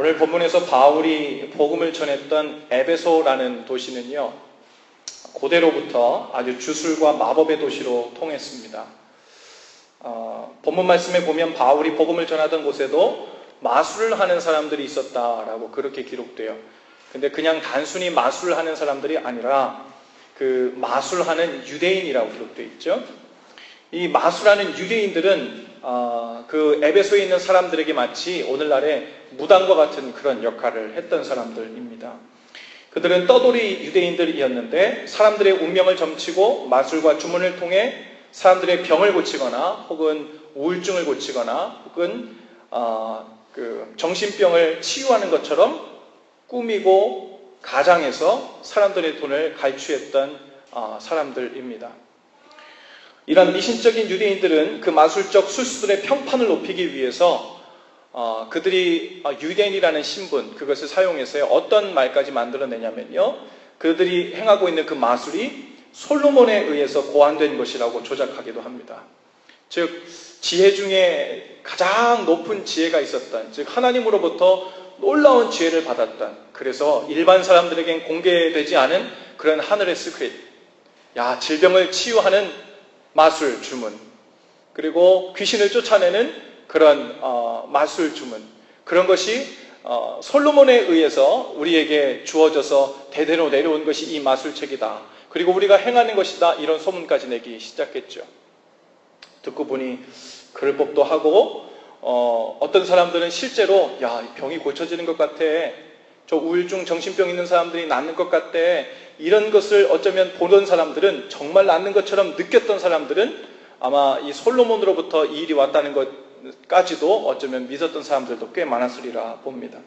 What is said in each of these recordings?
오늘 본문에서 바울이 복음을 전했던 에베소라는 도시는요, 고대로부터 아주 주술과 마법의 도시로 통했습니다. 본문 말씀에 보면 바울이 복음을 전하던 곳에도 마술을 하는 사람들이 있었다라고 그렇게 기록돼요. 근데 그냥 단순히 마술을 하는 사람들이 아니라 그 마술하는 유대인이라고 기록되어 있죠. 이 마술하는 유대인들은 그 에베소에 있는 사람들에게 마치 오늘날의 무당과 같은 그런 역할을 했던 사람들입니다. 그들은 떠돌이 유대인들이었는데 사람들의 운명을 점치고 마술과 주문을 통해 사람들의 병을 고치거나 혹은 우울증을 고치거나 혹은 그 정신병을 치유하는 것처럼 꾸미고 가장해서 사람들의 돈을 갈취했던 사람들입니다. 이런 미신적인 유대인들은 그 마술적 술수들의 평판을 높이기 위해서 그들이 유대인이라는 신분, 그것을 사용해서 어떤 말까지 만들어내냐면요, 그들이 행하고 있는 그 마술이 솔로몬에 의해서 고안된 것이라고 조작하기도 합니다. 즉 지혜 중에 가장 높은 지혜가 있었던, 즉 하나님으로부터 놀라운 지혜를 받았던, 그래서 일반 사람들에겐 공개되지 않은 그런 하늘의 시크릿, 질병을 치유하는 마술 주문, 그리고 귀신을 쫓아내는 그런 마술 주문, 그런 것이 솔로몬에 의해서 우리에게 주어져서 대대로 내려온 것이 이 마술책이다, 그리고 우리가 행하는 것이다, 이런 소문까지 내기 시작했죠. 듣고 보니 그럴 법도 하고, 어떤 사람들은 실제로 병이 고쳐지는 것 같아, 저 우울증 정신병 있는 사람들이 낫는 것 같아, 이런 것을 어쩌면 보던 사람들은, 정말 낫는 것처럼 느꼈던 사람들은 아마 이 솔로몬으로부터 이 일이 왔다는 것까지도 어쩌면 믿었던 사람들도 꽤 많았으리라 봅니다.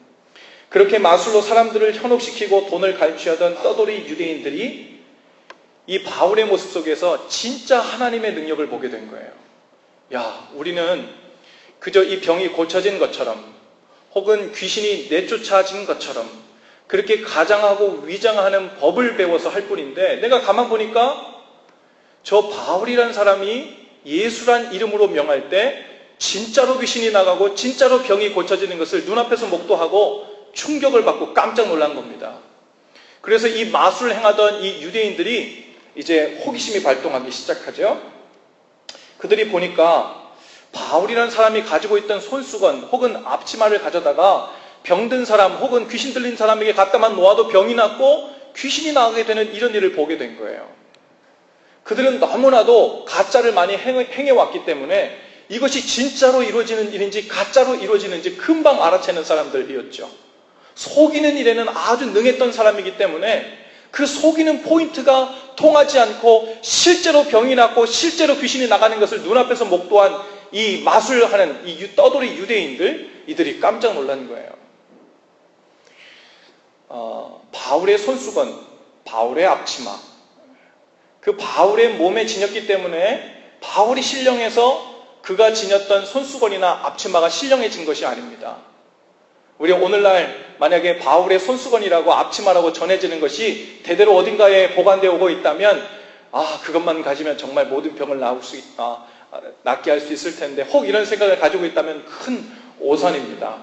그렇게 마술로 사람들을 현혹시키고 돈을 갈취하던 떠돌이 유대인들이 이 바울의 모습 속에서 진짜 하나님의 능력을 보게 된 거예요. 우리는 그저 이 병이 고쳐진 것처럼 혹은 귀신이 내쫓아진 것처럼 그렇게 가장하고 위장하는 법을 배워서 할 뿐인데, 내가 가만 보니까 저 바울이라는 사람이 예수란 이름으로 명할 때 진짜로 귀신이 나가고 진짜로 병이 고쳐지는 것을 눈앞에서 목도하고 충격을 받고 깜짝 놀란 겁니다. 그래서 이 마술을 행하던 이 유대인들이 이제 호기심이 발동하기 시작하죠. 그들이 보니까 바울이라는 사람이 가지고 있던 손수건 혹은 앞치마를 가져다가 병든 사람 혹은 귀신 들린 사람에게 갖다만 놓아도 병이 낫고 귀신이 나가게 되는 이런 일을 보게 된 거예요. 그들은 너무나도 가짜를 많이 행해왔기 때문에 이것이 진짜로 이루어지는 일인지 가짜로 이루어지는지 금방 알아채는 사람들이었죠. 속이는 일에는 아주 능했던 사람이기 때문에 그 속이는 포인트가 통하지 않고 실제로 병이 낫고 실제로 귀신이 나가는 것을 눈앞에서 목도한 이 마술하는 이 떠돌이 유대인들, 이들이 깜짝 놀란 거예요. 바울의 손수건, 바울의 앞치마, 그 바울의 몸에 지녔기 때문에 바울이 신령해서 그가 지녔던 손수건이나 앞치마가 신령해진 것이 아닙니다. 우리 오늘날 만약에 바울의 손수건이라고 앞치마라고 전해지는 것이 대대로 어딘가에 보관되어 오고 있다면 그것만 가지면 정말 모든 병을 낫게 할 수 있을 텐데, 혹 이런 생각을 가지고 있다면 큰 오산입니다.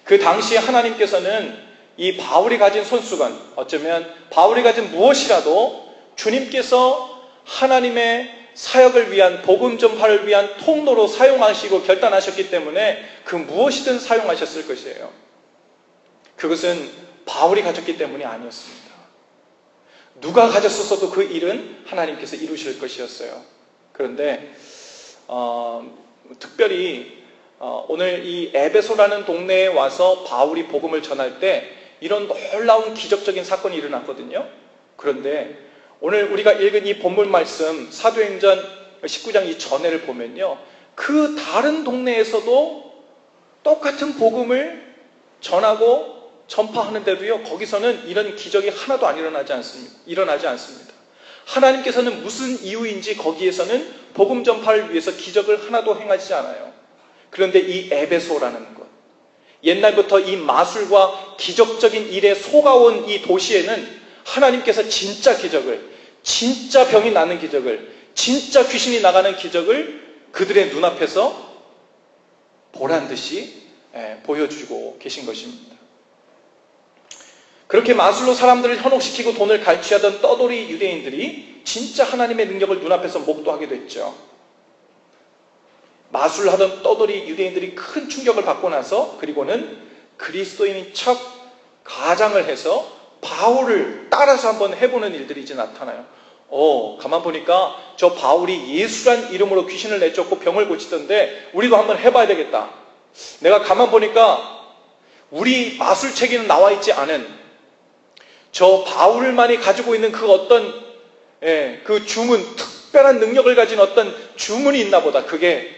그 당시에 하나님께서는 이 바울이 가진 손수건, 어쩌면 바울이 가진 무엇이라도 주님께서 하나님의 사역을 위한, 복음 전파를 위한 통로로 사용하시고 결단하셨기 때문에 그 무엇이든 사용하셨을 것이에요. 그것은 바울이 가졌기 때문이 아니었습니다. 누가 가졌었어도 그 일은 하나님께서 이루실 것이었어요. 그런데 특별히 오늘 이 에베소라는 동네에 와서 바울이 복음을 전할 때 이런 놀라운 기적적인 사건이 일어났거든요. 그런데 오늘 우리가 읽은 이 본문 말씀 사도행전 19장 이 전해를 보면요, 그 다른 동네에서도 똑같은 복음을 전하고 전파하는데도요, 거기서는 이런 기적이 하나도 안 일어나지 않습니다. 하나님께서는 무슨 이유인지 거기에서는 복음 전파를 위해서 기적을 하나도 행하지 않아요. 그런데 이 에베소라는 것, 옛날부터 이 마술과 기적적인 일에 속아온 이 도시에는 하나님께서 진짜 기적을, 진짜 병이 나는 기적을, 진짜 귀신이 나가는 기적을 그들의 눈앞에서 보란 듯이 보여주고 계신 것입니다. 그렇게 마술로 사람들을 현혹시키고 돈을 갈취하던 떠돌이 유대인들이 진짜 하나님의 능력을 눈앞에서 목도하게 됐죠. 마술하던 떠돌이 유대인들이 큰 충격을 받고 나서 그리고는 그리스도인인 척 가장을 해서 바울을 따라서 한번 해보는 일들이 이제 나타나요. 가만 보니까 저 바울이 예수란 이름으로 귀신을 내쫓고 병을 고치던데 우리도 한번 해봐야 되겠다. 내가 가만 보니까 우리 마술책에는 나와 있지 않은 저 바울만이 가지고 있는 그 어떤 그 주문, 특별한 능력을 가진 어떤 주문이 있나 보다. 그게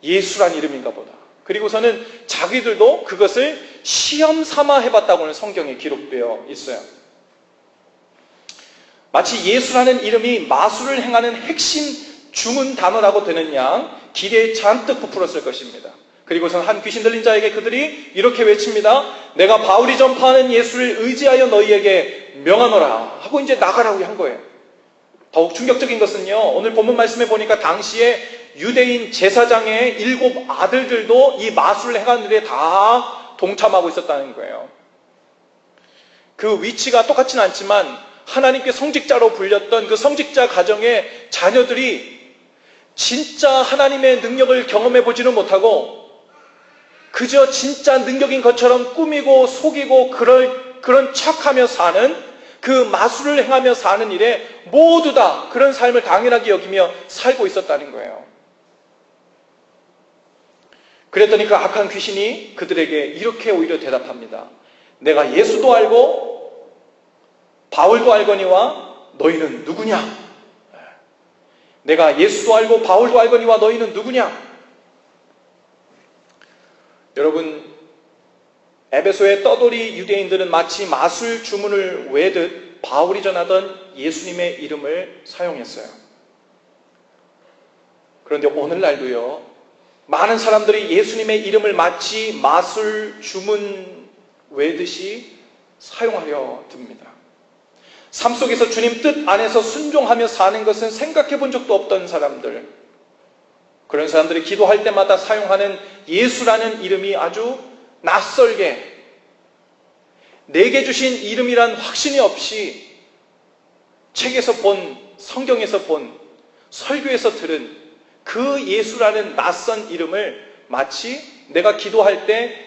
예수란 이름인가 보다. 그리고서는 자기들도 그것을 시험 삼아 해봤다고는 성경에 기록되어 있어요. 마치 예수라는 이름이 마술을 행하는 핵심 주문 단어라고 되는 양 기대에 잔뜩 부풀었을 것입니다. 그리고선 한 귀신 들린 자에게 그들이 이렇게 외칩니다. 내가 바울이 전파하는 예수를 의지하여 너희에게 명하노라 하고 이제 나가라고 한 거예요. 더욱 충격적인 것은요, 오늘 본문 말씀에 보니까 당시에 유대인 제사장의 7 아들들도 이 마술을 행하는 일에 다 동참하고 있었다는 거예요. 그 위치가 똑같지는 않지만 하나님께 성직자로 불렸던 그 성직자 가정의 자녀들이 진짜 하나님의 능력을 경험해 보지는 못하고 그저 진짜 능력인 것처럼 꾸미고 속이고 그런 척하며 사는 그 마술을 행하며 사는 일에 모두 다 그런 삶을 당연하게 여기며 살고 있었다는 거예요. 그랬더니 그 악한 귀신이 그들에게 이렇게 오히려 대답합니다. 내가 예수도 알고 바울도 알거니와 너희는 누구냐? 내가 예수도 알고 바울도 알거니와 너희는 누구냐? 여러분, 에베소의 떠돌이 유대인들은 마치 마술 주문을 외듯 바울이 전하던 예수님의 이름을 사용했어요. 그런데 오늘날도요, 많은 사람들이 예수님의 이름을 마치 마술 주문 외듯이 사용하려 듭니다. 삶 속에서 주님 뜻 안에서 순종하며 사는 것은 생각해 본 적도 없던 사람들, 그런 사람들이 기도할 때마다 사용하는 예수라는 이름이 아주 낯설게 내게 주신 이름이란 확신이 없이 책에서 본, 성경에서 본, 설교에서 들은 그 예수라는 낯선 이름을 마치 내가 기도할 때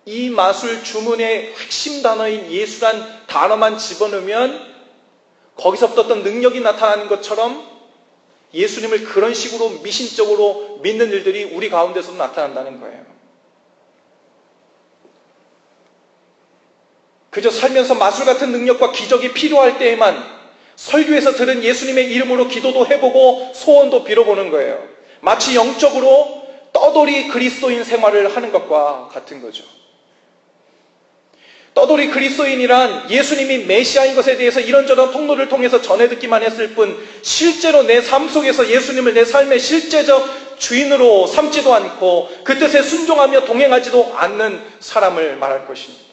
이 마술 주문의 핵심 단어인 예수란 단어만 집어넣으면 거기서부터 어떤 능력이 나타나는 것처럼 예수님을 그런 식으로 미신적으로 믿는 일들이 우리 가운데서도 나타난다는 거예요. 그저 살면서 마술 같은 능력과 기적이 필요할 때에만 설교에서 들은 예수님의 이름으로 기도도 해보고 소원도 빌어보는 거예요. 마치 영적으로 떠돌이 그리스도인 생활을 하는 것과 같은 거죠. 떠돌이 그리스도인이란 예수님이 메시아인 것에 대해서 이런저런 통로를 통해서 전해 듣기만 했을 뿐 실제로 내 삶 속에서 예수님을 내 삶의 실제적 주인으로 삼지도 않고 그 뜻에 순종하며 동행하지도 않는 사람을 말할 것입니다.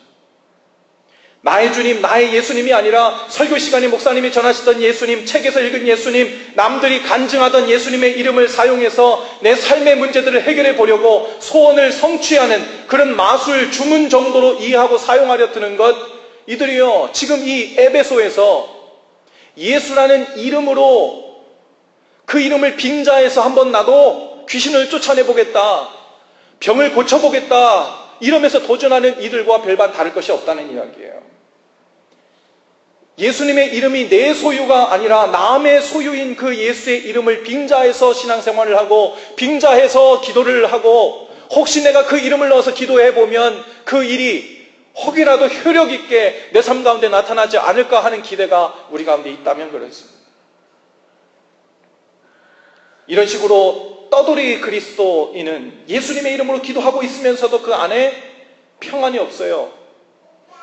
나의 주님, 나의 예수님이 아니라 설교 시간에 목사님이 전하시던 예수님, 책에서 읽은 예수님, 남들이 간증하던 예수님의 이름을 사용해서 내 삶의 문제들을 해결해 보려고 소원을 성취하는 그런 마술 주문 정도로 이해하고 사용하려 드는 것, 이들이요, 지금 이 에베소에서 예수라는 이름으로 그 이름을 빙자해서 한번 나도 귀신을 쫓아내보겠다, 병을 고쳐보겠다 이러면서 도전하는 이들과 별반 다를 것이 없다는 이야기예요. 예수님의 이름이 내 소유가 아니라 남의 소유인 그 예수의 이름을 빙자해서 신앙생활을 하고 빙자해서 기도를 하고 혹시 내가 그 이름을 넣어서 기도해보면 그 일이 혹이라도 효력 있게 내 삶 가운데 나타나지 않을까 하는 기대가 우리 가운데 있다면 그렇습니다. 이런 식으로 떠돌이 그리스도인은 예수님의 이름으로 기도하고 있으면서도 그 안에 평안이 없어요.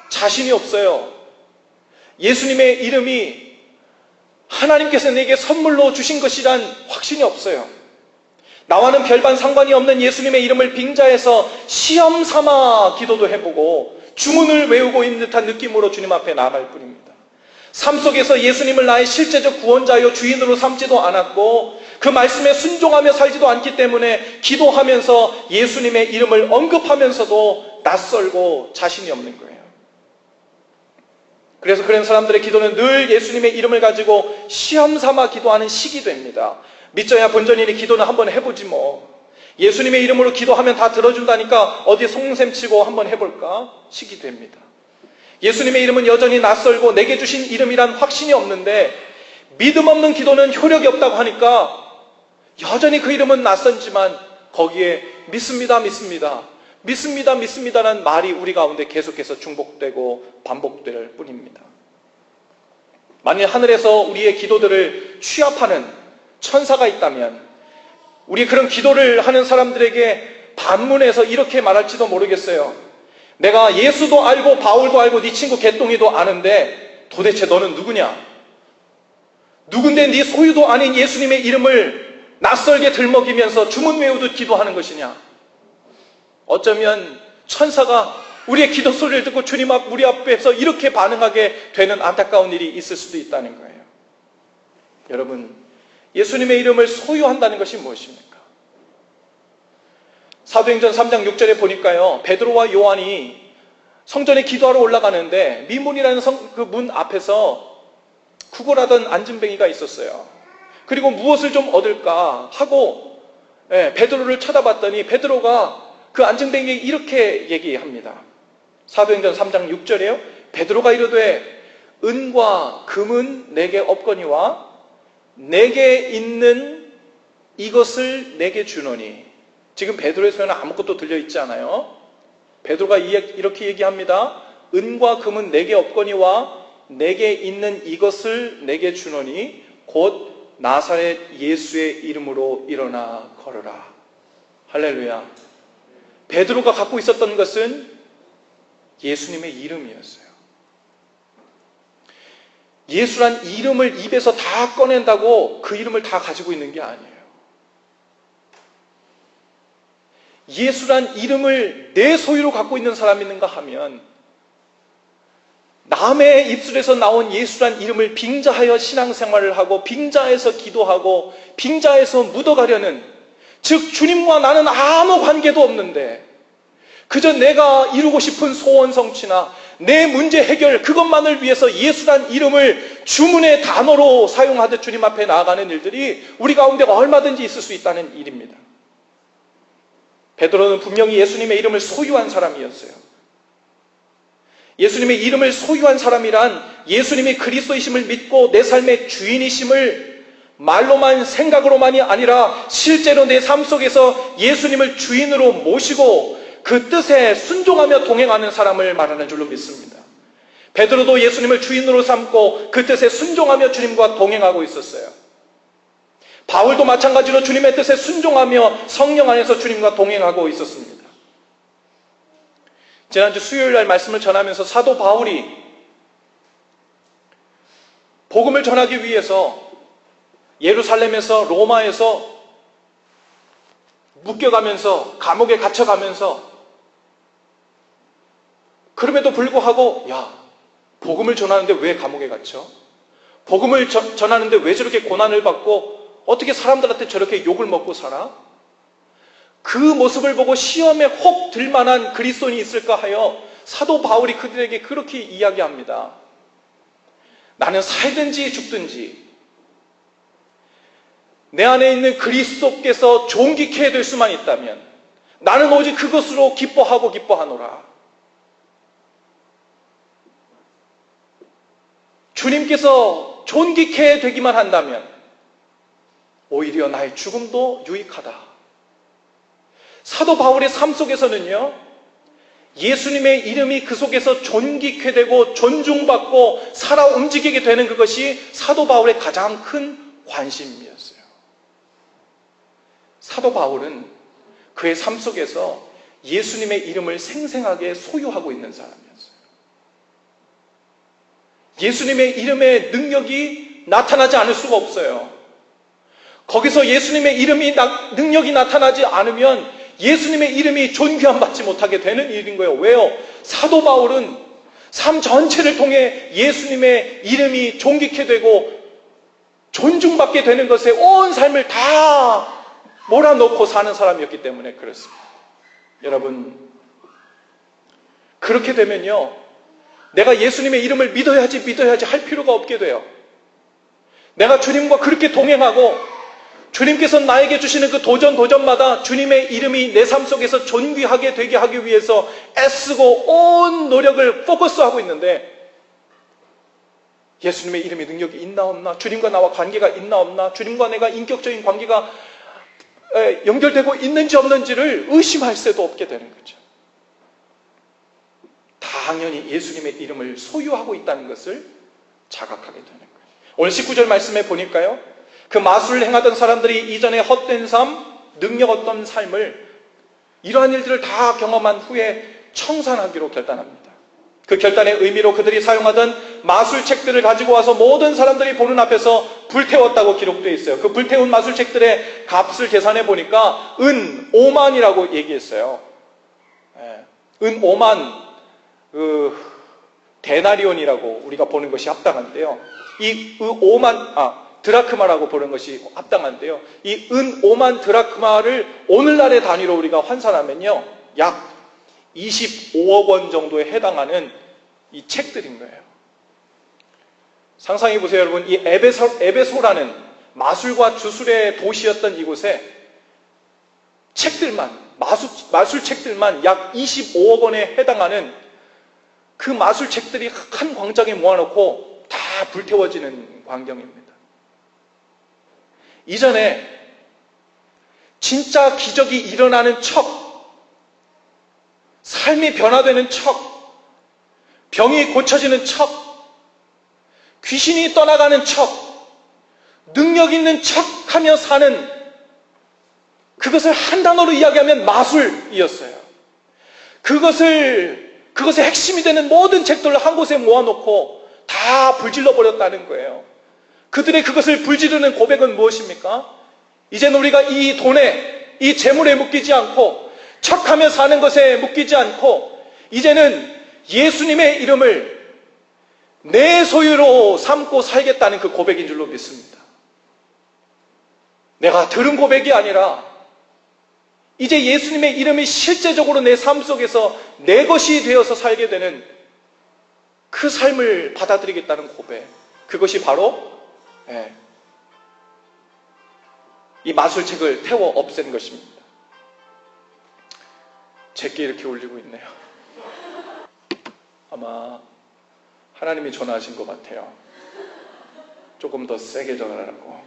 자신이 없어요. 예수님의 이름이 하나님께서 내게 선물로 주신 것이란 확신이 없어요. 나와는 별반 상관이 없는 예수님의 이름을 빙자해서 시험 삼아 기도도 해보고 주문을 외우고 있는 듯한 느낌으로 주님 앞에 나아갈 뿐입니다. 삶 속에서 예수님을 나의 실제적 구원자요 주인으로 삼지도 않았고 그 말씀에 순종하며 살지도 않기 때문에 기도하면서 예수님의 이름을 언급하면서도 낯설고 자신이 없는 거예요. 그래서 그런 사람들의 기도는 늘 예수님의 이름을 가지고 시험 삼아 기도하는 식이 됩니다. 믿져야 본전이니 기도는 한번 해보지 뭐. 예수님의 이름으로 기도하면 다 들어준다니까 어디 속셈 치고 한번 해볼까? 식이 됩니다. 예수님의 이름은 여전히 낯설고 내게 주신 이름이란 확신이 없는데 믿음 없는 기도는 효력이 없다고 하니까 여전히 그 이름은 낯선지만 거기에 믿습니다, 믿습니다, 믿습니다, 믿습니다라는 말이 우리 가운데 계속해서 중복되고 반복될 뿐입니다. 만일 하늘에서 우리의 기도들을 취합하는 천사가 있다면 우리 그런 기도를 하는 사람들에게 반문해서 이렇게 말할지도 모르겠어요. 내가 예수도 알고 바울도 알고 네 친구 개똥이도 아는데 도대체 너는 누구냐? 누군데 네 소유도 아닌 예수님의 이름을 낯설게 들먹이면서 주문 외우듯 기도하는 것이냐? 어쩌면 천사가 우리의 기도 소리를 듣고 주님 앞 우리 앞에서 이렇게 반응하게 되는 안타까운 일이 있을 수도 있다는 거예요. 여러분, 예수님의 이름을 소유한다는 것이 무엇입니까? 사도행전 3장 6절에 보니까요, 베드로와 요한이 성전에 기도하러 올라가는데 미문이라는 그 문 앞에서 구걸하던 안진뱅이가 있었어요. 그리고 무엇을 좀 얻을까 하고 베드로를 쳐다봤더니 베드로가 그 안진뱅이에게 이렇게 얘기합니다. 사도행전 3장 6절에요. 베드로가 이르되 은과 금은 내게 없거니와 내게 있는 이것을 내게 주노니. 지금 베드로의 손에는 아무것도 들려있지 않아요. 베드로가 이렇게 얘기합니다. 은과 금은 내게 없거니와 내게 있는 이것을 내게 주노니 곧 나사렛 예수의 이름으로 일어나 걸으라. 할렐루야. 베드로가 갖고 있었던 것은 예수님의 이름이었어요. 예수란 이름을 입에서 다 꺼낸다고 그 이름을 다 가지고 있는 게 아니에요. 예수란 이름을 내 소유로 갖고 있는 사람이 있는가 하면 남의 입술에서 나온 예수란 이름을 빙자하여 신앙생활을 하고 빙자해서 기도하고 빙자해서 묻어가려는, 즉 주님과 나는 아무 관계도 없는데 그저 내가 이루고 싶은 소원 성취나 내 문제 해결 그것만을 위해서 예수란 이름을 주문의 단어로 사용하듯 주님 앞에 나아가는 일들이 우리 가운데 얼마든지 있을 수 있다는 일입니다. 베드로는 분명히 예수님의 이름을 소유한 사람이었어요. 예수님의 이름을 소유한 사람이란 예수님이 그리스도이심을 믿고 내 삶의 주인이심을 말로만 생각으로만이 아니라 실제로 내 삶 속에서 예수님을 주인으로 모시고 그 뜻에 순종하며 동행하는 사람을 말하는 줄로 믿습니다. 베드로도 예수님을 주인으로 삼고 그 뜻에 순종하며 주님과 동행하고 있었어요. 바울도 마찬가지로 주님의 뜻에 순종하며 성령 안에서 주님과 동행하고 있었습니다. 지난주 수요일 날 말씀을 전하면서 사도 바울이 복음을 전하기 위해서 예루살렘에서 로마에서 묶여가면서 감옥에 갇혀가면서 그럼에도 불구하고 복음을 전하는데 왜 감옥에 갇혀? 복음을 전하는데 왜 저렇게 고난을 받고 어떻게 사람들한테 저렇게 욕을 먹고 살아? 그 모습을 보고 시험에 혹 들만한 그리스도인이 있을까 하여 사도 바울이 그들에게 그렇게 이야기합니다. 나는 살든지 죽든지 내 안에 있는 그리스도께서 존귀케 될 수만 있다면 나는 오직 그것으로 기뻐하고 기뻐하노라. 주님께서 존귀케 되기만 한다면 오히려 나의 죽음도 유익하다. 사도 바울의 삶 속에서는요, 예수님의 이름이 그 속에서 존귀케 되고 존중받고 살아 움직이게 되는 그것이 사도 바울의 가장 큰 관심이었어요. 사도 바울은 그의 삶 속에서 예수님의 이름을 생생하게 소유하고 있는 사람이었어요. 예수님의 이름의 능력이 나타나지 않을 수가 없어요. 거기서 예수님의 능력이 나타나지 않으면 예수님의 이름이 존귀함 받지 못하게 되는 일인 거예요. 왜요? 사도 바울은 삶 전체를 통해 예수님의 이름이 존귀케 되고 존중받게 되는 것에 온 삶을 다 몰아넣고 사는 사람이었기 때문에 그렇습니다. 여러분, 그렇게 되면요, 내가 예수님의 이름을 믿어야지 할 필요가 없게 돼요. 내가 주님과 그렇게 동행하고 주님께서 나에게 주시는 그 도전마다 주님의 이름이 내 삶 속에서 존귀하게 되게 하기 위해서 애쓰고 온 노력을 포커스하고 있는데, 예수님의 이름의 능력이 있나 없나, 주님과 나와 관계가 있나 없나, 주님과 내가 인격적인 관계가 연결되고 있는지 없는지를 의심할 새도 없게 되는 거죠. 당연히 예수님의 이름을 소유하고 있다는 것을 자각하게 되는 거예요. 오늘 19절 말씀에 보니까요, 그 마술을 행하던 사람들이 이전에 헛된 삶, 능력 없던 삶을, 이러한 일들을 다 경험한 후에 청산하기로 결단합니다. 그 결단의 의미로 그들이 사용하던 마술책들을 가지고 와서 모든 사람들이 보는 앞에서 불태웠다고 기록되어 있어요. 그 불태운 마술책들의 값을 계산해 보니까 은 5만이라고 얘기했어요. 은 5만, 데나리온이라고 우리가 보는 것이 합당한데요. 이 5만, 드라크마라고 보는 것이 합당한데요. 이 은 5만 드라크마를 오늘날의 단위로 우리가 환산하면요, 약 25억 원 정도에 해당하는 이 책들인 거예요. 상상해 보세요, 여러분. 이 에베소라는 마술과 주술의 도시였던 이곳에 책들만, 마술책들만 약 25억 원에 해당하는 그 마술책들이 한 광장에 모아놓고 다 불태워지는 광경입니다. 이전에 진짜 기적이 일어나는 척, 삶이 변화되는 척, 병이 고쳐지는 척, 귀신이 떠나가는 척, 능력 있는 척하며 사는, 그것을 한 단어로 이야기하면 마술이었어요. 그것의 핵심이 되는 모든 책들을 한 곳에 모아놓고 다 불질러 버렸다는 거예요. 그들의 그것을 불지르는 고백은 무엇입니까? 이제는 우리가 이 돈에, 이 재물에 묶이지 않고 척하며 사는 것에 묶이지 않고 이제는 예수님의 이름을 내 소유로 삼고 살겠다는 그 고백인 줄로 믿습니다. 내가 들은 고백이 아니라 이제 예수님의 이름이 실제적으로 내 삶 속에서 내 것이 되어서 살게 되는 그 삶을 받아들이겠다는 고백, 그것이 바로 이 마술책을 태워 없앤 것입니다. 제게 이렇게 울리고 있네요. 아마 하나님이 전화하신 것 같아요. 조금 더 세게 전하라고.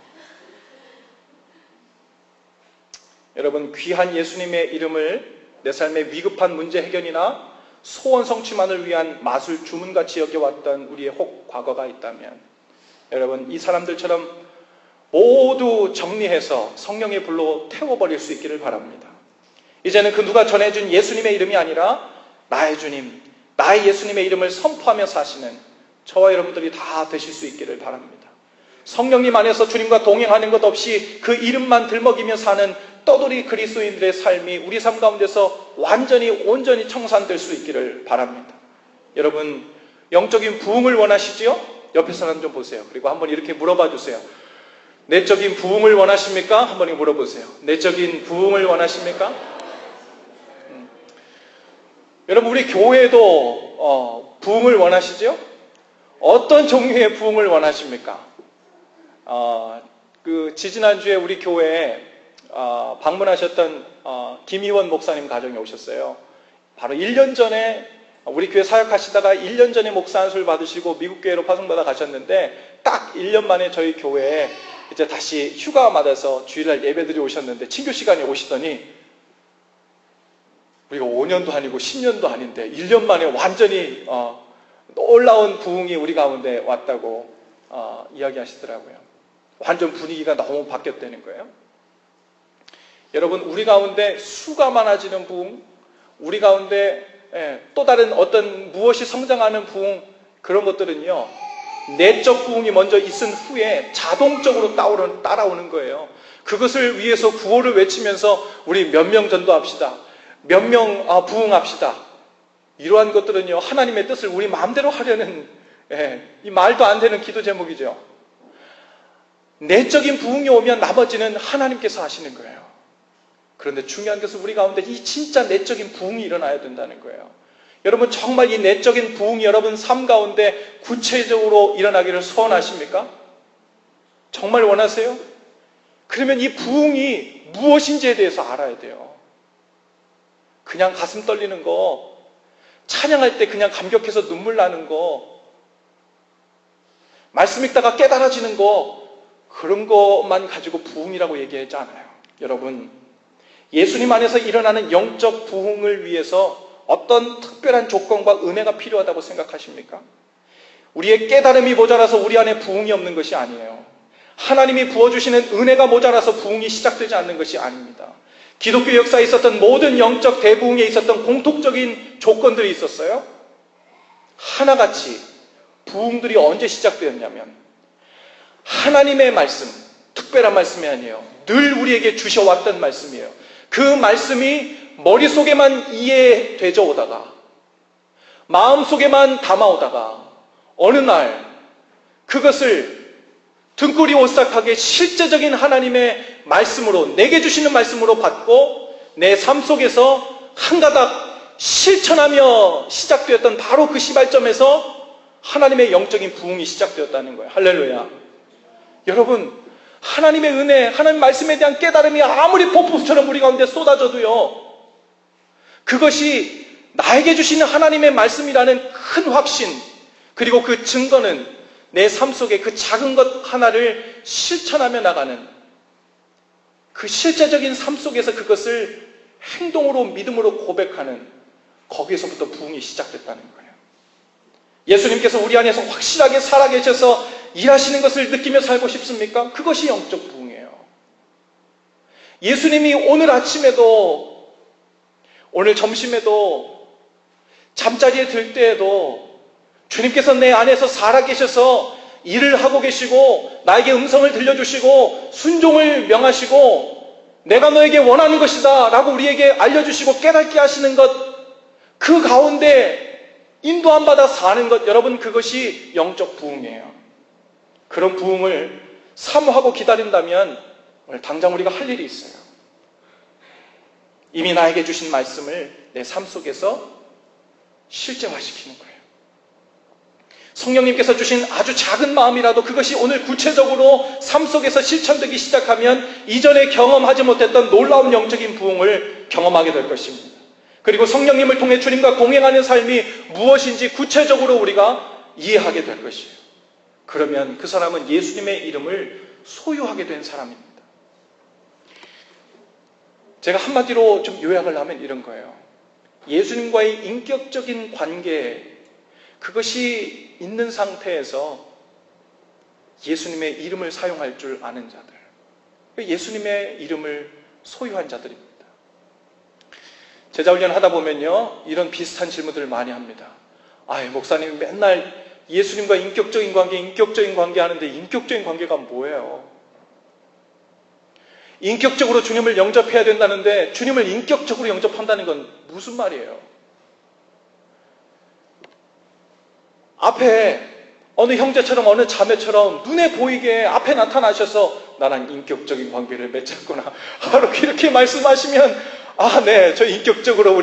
여러분, 귀한 예수님의 이름을 내 삶의 위급한 문제 해결이나 소원 성취만을 위한 마술 주문같이 여겨왔던 우리의 혹 과거가 있다면, 여러분, 이 사람들처럼 모두 정리해서 성령의 불로 태워버릴 수 있기를 바랍니다. 이제는 그 누가 전해준 예수님의 이름이 아니라 나의 주님, 나의 예수님의 이름을 선포하며 사시는 저와 여러분들이 다 되실 수 있기를 바랍니다. 성령님 안에서 주님과 동행하는 것 없이 그 이름만 들먹이며 사는 떠돌이 그리스도인들의 삶이 우리 삶 가운데서 완전히 온전히 청산될 수 있기를 바랍니다. 여러분, 영적인 부흥을 원하시지요? 옆에 사람 좀 보세요. 그리고 한번 이렇게 물어봐 주세요. 내적인 부흥을 원하십니까? 한번 물어보세요. 내적인 부흥을 원하십니까? 여러분, 우리 교회도 부흥을 원하시죠? 어떤 종류의 부흥을 원하십니까? 지지난주에 우리 교회에 방문하셨던 김희원 목사님 가정에 오셨어요. 바로 1년 전에 우리 교회 사역하시다가 1년 전에 목사 안수를 받으시고 미국 교회로 파송받아 가셨는데, 딱 1년 만에 저희 교회에 이제 다시 휴가 맞아서 주일날 예배드리 오셨는데, 친교 시간에 오시더니 우리가 5년도 아니고 10년도 아닌데 1년 만에 완전히 놀라운 부흥이 우리 가운데 왔다고 이야기하시더라고요. 완전 분위기가 너무 바뀌었다는 거예요. 여러분, 우리 가운데 수가 많아지는 부흥, 우리 가운데 또 다른 어떤 무엇이 성장하는 부흥, 그런 것들은요, 내적 부흥이 먼저 있은 후에 자동적으로 따라오는 거예요. 그것을 위해서 구호를 외치면서 우리 몇 명 전도합시다, 몇 명 부흥합시다, 이러한 것들은요, 하나님의 뜻을 우리 마음대로 하려는 이 말도 안 되는 기도 제목이죠. 내적인 부흥이 오면 나머지는 하나님께서 하시는 거예요. 그런데 중요한 것은 우리 가운데 이 진짜 내적인 부흥이 일어나야 된다는 거예요. 여러분 정말 이 내적인 부흥이 여러분 삶 가운데 구체적으로 일어나기를 소원하십니까? 정말 원하세요? 그러면 이 부흥이 무엇인지에 대해서 알아야 돼요. 그냥 가슴 떨리는 거, 찬양할 때 그냥 감격해서 눈물 나는 거, 말씀 읽다가 깨달아지는 거, 그런 것만 가지고 부흥이라고 얘기하지 않아요. 여러분, 예수님 안에서 일어나는 영적 부흥을 위해서 어떤 특별한 조건과 은혜가 필요하다고 생각하십니까? 우리의 깨달음이 모자라서 우리 안에 부흥이 없는 것이 아니에요. 하나님이 부어주시는 은혜가 모자라서 부흥이 시작되지 않는 것이 아닙니다. 기독교 역사에 있었던 모든 영적 대부흥에 있었던 공통적인 조건들이 있었어요. 하나같이 부흥들이 언제 시작되었냐면 하나님의 말씀, 특별한 말씀이 아니에요. 늘 우리에게 주셔왔던 말씀이에요. 그 말씀이 머릿속에만 이해되져 오다가 마음속에만 담아오다가 어느 날 그것을 등골이 오싹하게 실제적인 하나님의 말씀으로, 내게 주시는 말씀으로 받고 내 삶 속에서 한 가닥 실천하며 시작되었던 바로 그 시발점에서 하나님의 영적인 부흥이 시작되었다는 거예요. 할렐루야. 여러분, 하나님의 은혜, 하나님 말씀에 대한 깨달음이 아무리 폭풍처럼 우리 가운데 쏟아져도요, 그것이 나에게 주시는 하나님의 말씀이라는 큰 확신, 그리고 그 증거는 내 삶 속에 그 작은 것 하나를 실천하며 나가는 그 실제적인 삶 속에서 그것을 행동으로, 믿음으로 고백하는, 거기에서부터 부흥이 시작됐다는 거예요. 예수님께서 우리 안에서 확실하게 살아계셔서 일하시는 것을 느끼며 살고 싶습니까? 그것이 영적 부흥이에요. 예수님이 오늘 아침에도, 오늘 점심에도, 잠자리에 들 때에도 주님께서 내 안에서 살아계셔서 일을 하고 계시고 나에게 음성을 들려주시고 순종을 명하시고 내가 너에게 원하는 것이다 라고 우리에게 알려주시고 깨닫게 하시는 것, 그 가운데 인도함 받아 사는 것, 여러분 그것이 영적 부흥이에요. 그런 부흥을 사모하고 기다린다면 오늘 당장 우리가 할 일이 있어요. 이미 나에게 주신 말씀을 내 삶 속에서 실제화시키는 거예요. 성령님께서 주신 아주 작은 마음이라도 그것이 오늘 구체적으로 삶 속에서 실천되기 시작하면 이전에 경험하지 못했던 놀라운 영적인 부흥을 경험하게 될 것입니다. 그리고 성령님을 통해 주님과 동행하는 삶이 무엇인지 구체적으로 우리가 이해하게 될 것이에요. 그러면 그 사람은 예수님의 이름을 소유하게 된 사람입니다. 제가 한마디로 좀 요약을 하면 이런 거예요. 예수님과의 인격적인 관계, 그것이 있는 상태에서 예수님의 이름을 사용할 줄 아는 자들, 예수님의 이름을 소유한 자들입니다. 제자훈련 하다 보면요, 이런 비슷한 질문들을 많이 합니다. 목사님이 맨날 예수님과 인격적인 관계 하는데 인격적인 관계가 뭐예요? 인격적으로 주님을 영접해야 된다는데 주님을 인격적으로 영접한다는 건 무슨 말이에요? 앞에 어느 형제처럼 어느 자매처럼 눈에 보이게 앞에 나타나셔서 나랑 인격적인 관계를 맺었구나 이렇게 말씀하시면 네, 저 인격적으로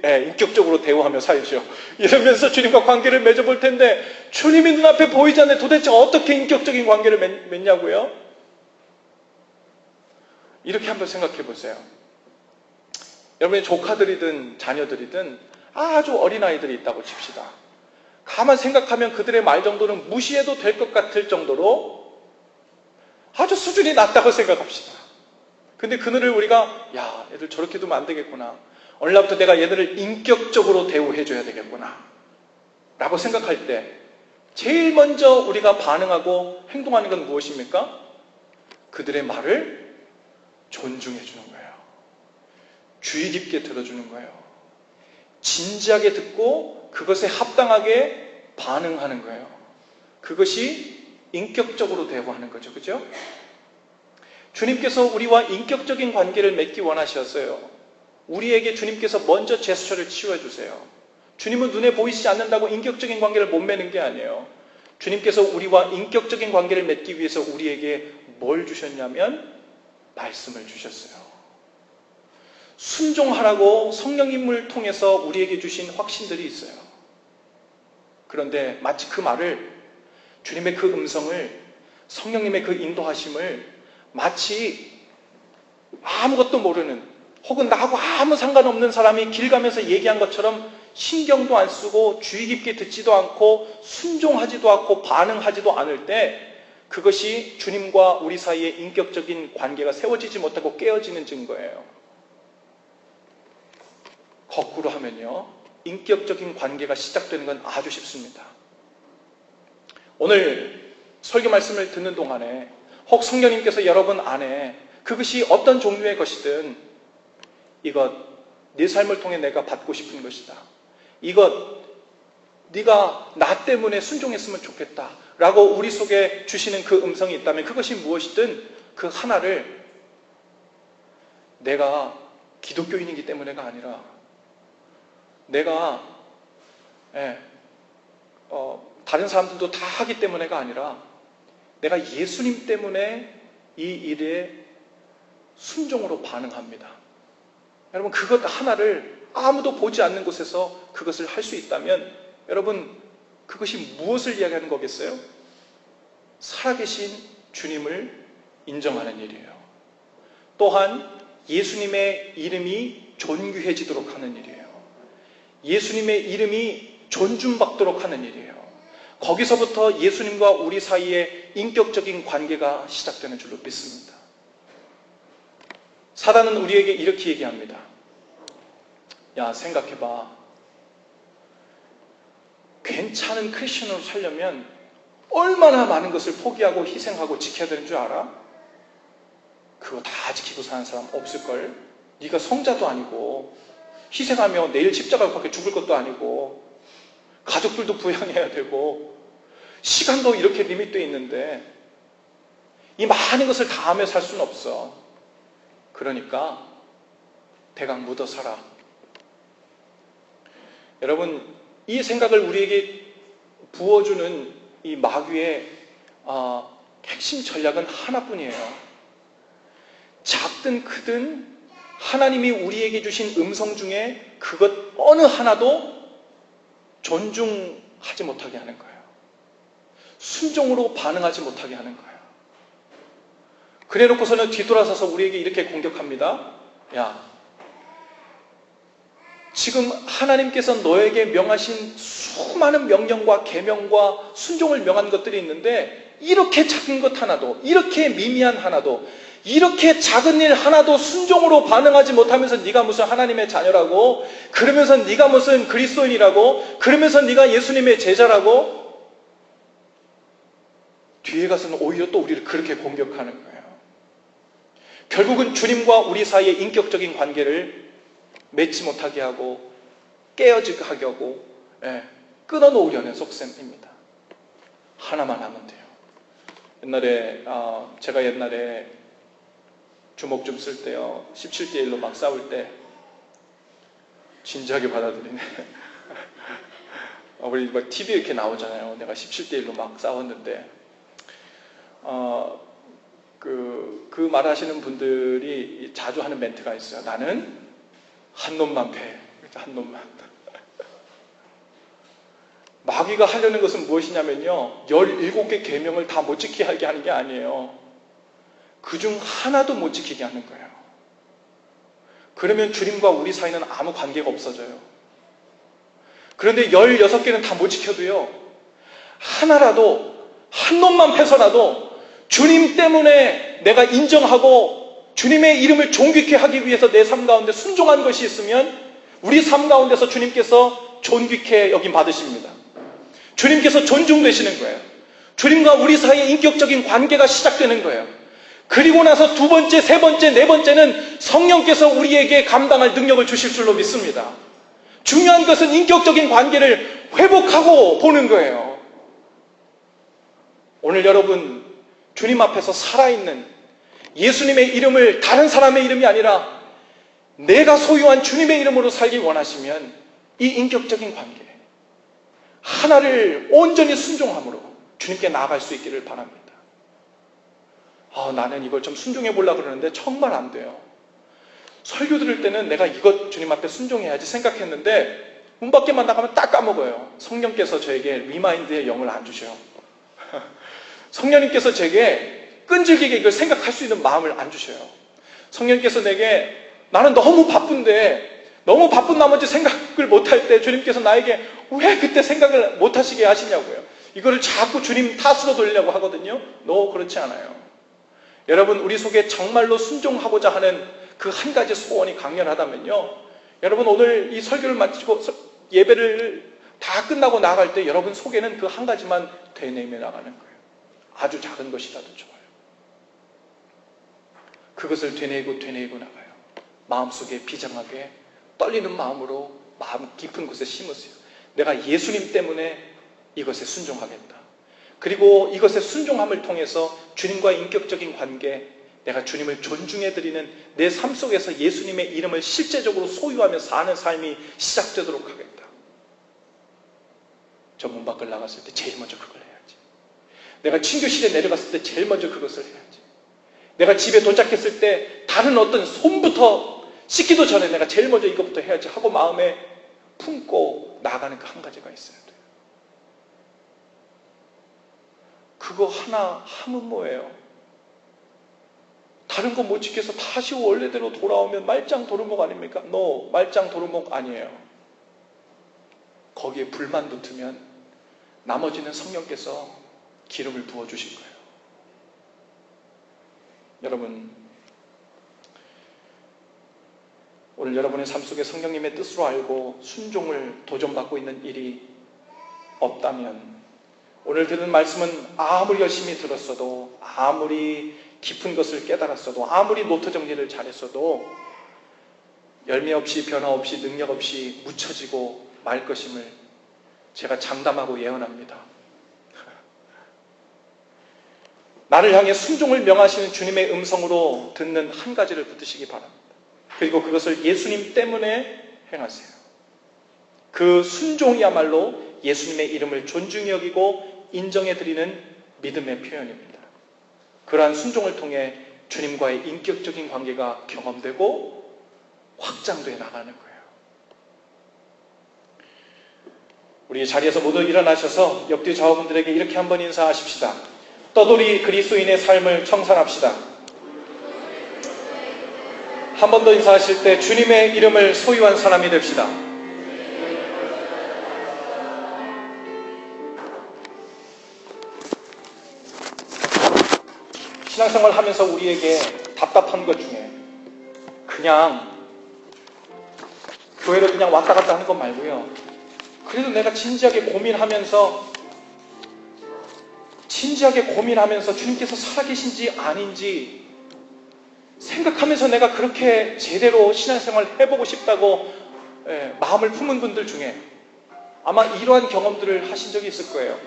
인격적으로 대화하며 살죠 이러면서 주님과 관계를 맺어볼 텐데 주님이 눈앞에 보이지 않는데 도대체 어떻게 인격적인 관계를 맺냐고요? 이렇게 한번 생각해 보세요. 여러분의 조카들이든 자녀들이든 아주 어린아이들이 있다고 칩시다. 가만 생각하면 그들의 말 정도는 무시해도 될 것 같을 정도로 아주 수준이 낮다고 생각합시다. 근데 그들을 우리가 애들 저렇게 두면 안 되겠구나. 어느 날부터 내가 얘들을 인격적으로 대우해줘야 되겠구나 라고 생각할 때 제일 먼저 우리가 반응하고 행동하는 건 무엇입니까? 그들의 말을 존중해주는 거예요. 주의 깊게 들어주는 거예요. 진지하게 듣고 그것에 합당하게 반응하는 거예요. 그것이 인격적으로 대우하는 거죠. 그죠? 주님께서 우리와 인격적인 관계를 맺기 원하셨어요. 우리에게 주님께서 먼저 제스처를 치워주세요. 주님은 눈에 보이지 않는다고 인격적인 관계를 못 맺는 게 아니에요. 주님께서 우리와 인격적인 관계를 맺기 위해서 우리에게 뭘 주셨냐면 말씀을 주셨어요. 순종하라고 성령님을 통해서 우리에게 주신 확신들이 있어요. 그런데 마치 그 말을, 주님의 그 음성을, 성령님의 그 인도하심을 마치 아무것도 모르는, 혹은 나하고 아무 상관없는 사람이 길 가면서 얘기한 것처럼 신경도 안 쓰고 주의 깊게 듣지도 않고 순종하지도 않고 반응하지도 않을 때, 그것이 주님과 우리 사이에 인격적인 관계가 세워지지 못하고 깨어지는 증거예요. 거꾸로 하면요, 인격적인 관계가 시작되는 건 아주 쉽습니다. 오늘 설교 말씀을 듣는 동안에 혹 성령님께서 여러분 안에 그것이 어떤 종류의 것이든, 이것 네 삶을 통해 내가 받고 싶은 것이다, 이것 네가 나 때문에 순종했으면 좋겠다 라고 우리 속에 주시는 그 음성이 있다면, 그것이 무엇이든 그 하나를 내가 기독교인이기 때문에가 아니라, 내가 다른 사람들도 다 하기 때문에가 아니라, 내가 예수님 때문에 이 일에 순종으로 반응합니다. 여러분, 그것 하나를 아무도 보지 않는 곳에서 그것을 할 수 있다면, 여러분, 그것이 무엇을 이야기하는 거겠어요? 살아계신 주님을 인정하는 일이에요. 또한 예수님의 이름이 존귀해지도록 하는 일이에요. 예수님의 이름이 존중받도록 하는 일이에요. 거기서부터 예수님과 우리 사이에 인격적인 관계가 시작되는 줄로 믿습니다. 사단은 우리에게 이렇게 얘기합니다. 야, 생각해봐. 괜찮은 크리스천으로 살려면 얼마나 많은 것을 포기하고 희생하고 지켜야 되는 줄 알아? 그거 다 지키고 사는 사람 없을걸? 네가 성자도 아니고, 희생하며 내일 십자가를 밖에 죽을 것도 아니고, 가족들도 부양해야 되고, 시간도 이렇게 리밋되어 있는데 이 많은 것을 다 하며 살 수는 없어. 그러니까 대강 묻어 살아. 여러분, 이 생각을 우리에게 부어주는 이 마귀의 핵심 전략은 하나뿐이에요. 작든 크든 하나님이 우리에게 주신 음성 중에 그것 어느 하나도 존중하지 못하게 하는 거예요. 순종으로 반응하지 못하게 하는 거예요. 그래 놓고서는 뒤돌아서서 우리에게 이렇게 공격합니다. 야, 지금 하나님께서 너에게 명하신 수많은 명령과 계명과 순종을 명한 것들이 있는데, 이렇게 작은 것 하나도, 이렇게 미미한 하나도, 이렇게 작은 일 하나도 순종으로 반응하지 못하면서 네가 무슨 하나님의 자녀라고, 그러면서 네가 무슨 그리스도인이라고, 그러면서 네가 예수님의 제자라고, 뒤에 가서는 오히려 또 우리를 그렇게 공격하는 거예요. 결국은 주님과 우리 사이의 인격적인 관계를 맺지 못하게 하고 깨어지게 하고 끊어놓으려는 속셈입니다. 하나만 하면 돼요. 제가 옛날에 주먹 좀 쓸 때요, 17대 1로 막 싸울 때 진지하게 받아들이네. 우리 막 TV에 이렇게 나오잖아요. 내가 17대 1로 막 싸웠는데, 그 말하시는 분들이 자주 하는 멘트가 있어요. 나는 한 놈만 패. 한 놈만. 마귀가 하려는 것은 무엇이냐면요, 17개 계명을 다 못 지키게 하는 게 아니에요. 그중 하나도 못 지키게 하는 거예요. 그러면 주님과 우리 사이는 아무 관계가 없어져요. 그런데 16개는 다 못 지켜도요, 하나라도, 한 놈만 패서라도 주님 때문에 내가 인정하고 주님의 이름을 존귀케 하기 위해서 내 삶 가운데 순종한 것이 있으면, 우리 삶 가운데서 주님께서 존귀케 여김 받으십니다. 주님께서 존중되시는 거예요. 주님과 우리 사이의 인격적인 관계가 시작되는 거예요. 그리고 나서 두 번째, 세 번째, 네 번째는 성령께서 우리에게 감당할 능력을 주실 줄로 믿습니다. 중요한 것은 인격적인 관계를 회복하고 보는 거예요. 오늘 여러분, 주님 앞에서 살아있는 예수님의 이름을 다른 사람의 이름이 아니라 내가 소유한 주님의 이름으로 살기 원하시면, 이 인격적인 관계 하나를 온전히 순종함으로 주님께 나아갈 수 있기를 바랍니다. 나는 이걸 좀 순종해 보려고 그러는데 정말 안 돼요. 설교 들을 때는 내가 이것 주님 앞에 순종해야지 생각했는데 문 밖에만 나가면 딱 까먹어요. 성령께서 저에게 리마인드의 영을 안 주셔요. 성령님께서 제게 끈질기게 이걸 생각할 수 있는 마음을 안 주셔요. 성령님께서 내게 나는 너무 바쁜데 너무 바쁜 나머지 생각을 못할 때 주님께서 나에게 왜 그때 생각을 못하시게 하시냐고요. 이거를 자꾸 주님 탓으로 돌리려고 하거든요. 그렇지 않아요. 여러분, 우리 속에 정말로 순종하고자 하는 그 한 가지 소원이 강렬하다면요, 여러분 오늘 이 설교를 마치고 예배를 다 끝나고 나갈 때 여러분 속에는 그 한 가지만 되뇌며 나가는 거예요. 아주 작은 것이라도 좋아요. 그것을 되뇌고 나가요. 마음속에 비장하게 떨리는 마음으로 마음 깊은 곳에 심으세요. 내가 예수님 때문에 이것에 순종하겠다. 그리고 이것의 순종함을 통해서 주님과의 인격적인 관계, 내가 주님을 존중해드리는 내 삶 속에서 예수님의 이름을 실제적으로 소유하며 사는 삶이 시작되도록 하겠다. 저 문 밖을 나갔을 때 제일 먼저 그걸 해야지. 내가 친교실에 내려갔을 때 제일 먼저 그것을 해야지. 내가 집에 도착했을 때 다른 어떤 손부터 씻기도 전에 내가 제일 먼저 이것부터 해야지 하고 마음에 품고 나가는 그 한 가지가 있어야 돼요. 그거 하나 하면 뭐예요? 다른 거 못 지켜서 다시 원래대로 돌아오면 말짱 도루묵 아닙니까? 말짱 도루묵 아니에요. 거기에 불만 붙으면 나머지는 성령께서 기름을 부어주실 거예요. 여러분, 오늘 여러분의 삶 속에 성령님의 뜻으로 알고 순종을 도전받고 있는 일이 없다면 오늘 들은 말씀은 아무리 열심히 들었어도, 아무리 깊은 것을 깨달았어도, 아무리 노트 정리를 잘했어도 열매 없이, 변화 없이, 능력 없이 묻혀지고 말 것임을 제가 장담하고 예언합니다. 나를 향해 순종을 명하시는 주님의 음성으로 듣는 한 가지를 붙드시기 바랍니다. 그리고 그것을 예수님 때문에 행하세요. 그 순종이야말로 예수님의 이름을 존중히 여기고 인정해드리는 믿음의 표현입니다. 그러한 순종을 통해 주님과의 인격적인 관계가 경험되고 확장되어 나가는 거예요. 우리 자리에서 모두 일어나셔서 옆뒤 좌우분들에게 이렇게 한번 인사하십시다. 떠돌이 그리스도인의 삶을 청산합시다. 한 번 더 인사하실 때 주님의 이름을 소유한 사람이 됩시다. 신앙생활 하면서 우리에게 답답한 것 중에 그냥 교회를 그냥 왔다 갔다 하는 것 말고요, 그래도 내가 진지하게 고민하면서 주님께서 살아계신지 아닌지 생각하면서 내가 그렇게 제대로 신앙생활을 해보고 싶다고 마음을 품은 분들 중에 아마 이러한 경험들을 하신 적이 있을 거예요.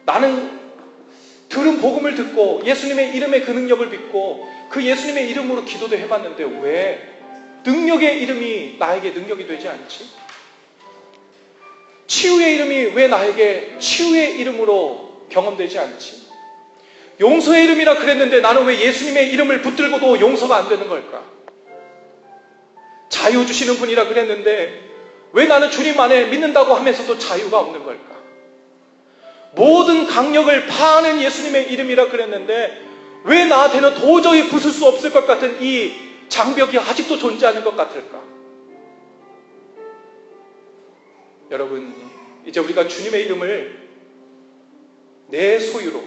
나는 들은 복음을 듣고 예수님의 이름의 그 능력을 믿고 그 예수님의 이름으로 기도도 해봤는데 왜 능력의 이름이 나에게 능력이 되지 않지? 치유의 이름이 왜 나에게 치유의 이름으로 경험되지 않지? 용서의 이름이라 그랬는데 나는 왜 예수님의 이름을 붙들고도 용서가 안 되는 걸까? 자유 주시는 분이라 그랬는데 왜 나는 주님 안에 믿는다고 하면서도 자유가 없는 걸까? 모든 강력을 파하는 예수님의 이름이라 그랬는데 왜 나한테는 도저히 부술 수 없을 것 같은 이 장벽이 아직도 존재하는 것 같을까? 여러분, 이제 우리가 주님의 이름을 내 소유로,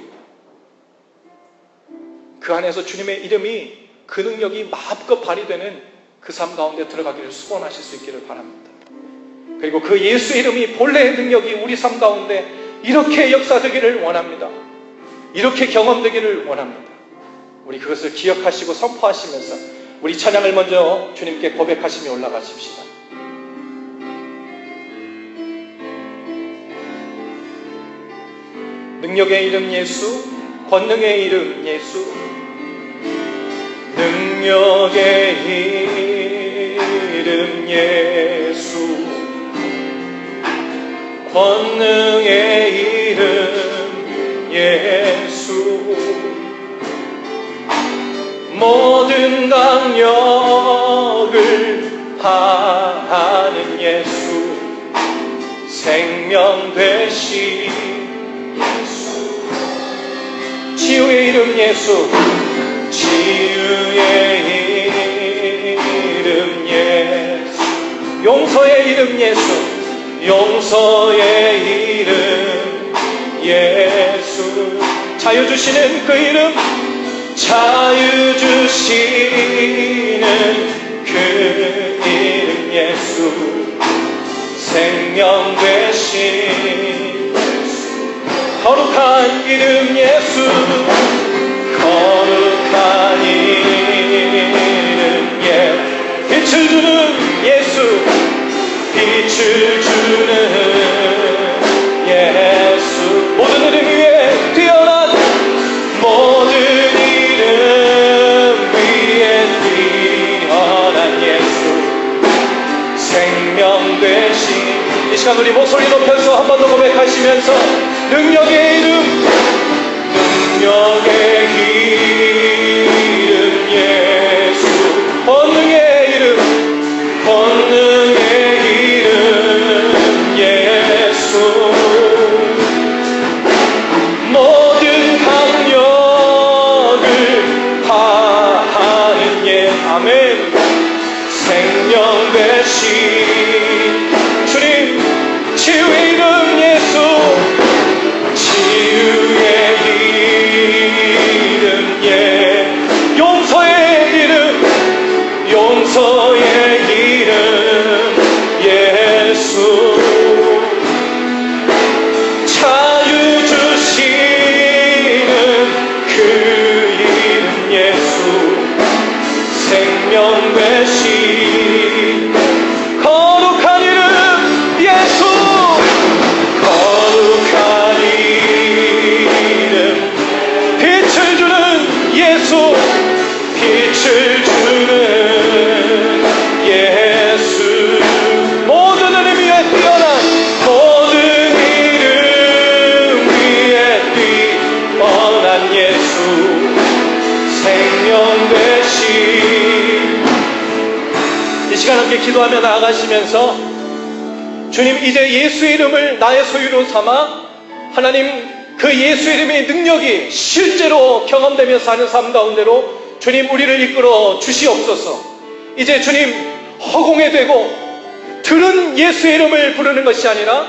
그 안에서 주님의 이름이 그 능력이 마음껏 발휘되는 그 삶 가운데 들어가기를 소원하실 수 있기를 바랍니다. 그리고 그 예수의 이름이 본래의 능력이 우리 삶 가운데 이렇게 역사되기를 원합니다. 이렇게 경험되기를 원합니다. 우리 그것을 기억하시고 선포하시면서 우리 찬양을 먼저 주님께 고백하시며 올라가십시다. 능력의 이름 예수, 권능의 이름 예수, 능력의 이름 예수, 권능의 이름 예수, 모든 강력 만족을 하는 예수, 생명 되신 예수, 치유의 이름 예수, 치유의 이름 예수, 용서의 이름 예수, 용서의 이름 예수, 자유 주시는 그 이름, 자유 주시는 그 이름 예수, 생명 되신 예수, 거룩한 이름 예수, 거룩한 이름 예수, 빛을 주는 예수, 빛을 주는 예수, 모든 이름 위에 뛰어난, 모든 이름 위에 뛰어난 예수, 생명 되신, 이 시간 우리 목소리 높여서 한 번 더 고백하시면서 능력의 이름, 능력의 이름 예수, 권능의 이름, 권능의 이름 예수, 모든 강력을 파하는 예, 아멘, 생명 되신 주님, 치유의 이름 예수, 치유의 이름 예, 용서의 이름, 용서의 이름 예수, 자유 주시는 그 이름 예수, 생명 되신 거룩한 이름 예수, 거룩한 이름, 빛을 주는 예수, 빛을 주는 예수, 모든 이름 위에 뛰어난, 모든 이름 위에 뛰어난 예수, 생명 되신, 이 시간 함께 기도하며 나아가시면서 주님, 이제 예수의 이름을 나의 소유로 삼아 하나님 그 예수 이름의 능력이 실제로 경험되며 사는 삶 가운데로 주님 우리를 이끌어 주시옵소서. 이제 주님 허공에 대고 들은 예수의 이름을 부르는 것이 아니라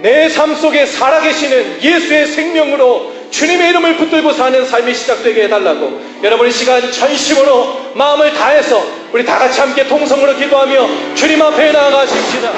내 삶 속에 살아계시는 예수의 생명으로 주님의 이름을 붙들고 사는 삶이 시작되게 해달라고, 여러분 이 시간 전심으로 마음을 다해서 우리 다 같이 함께 통성으로 기도하며 주님 앞에 나아가십시다.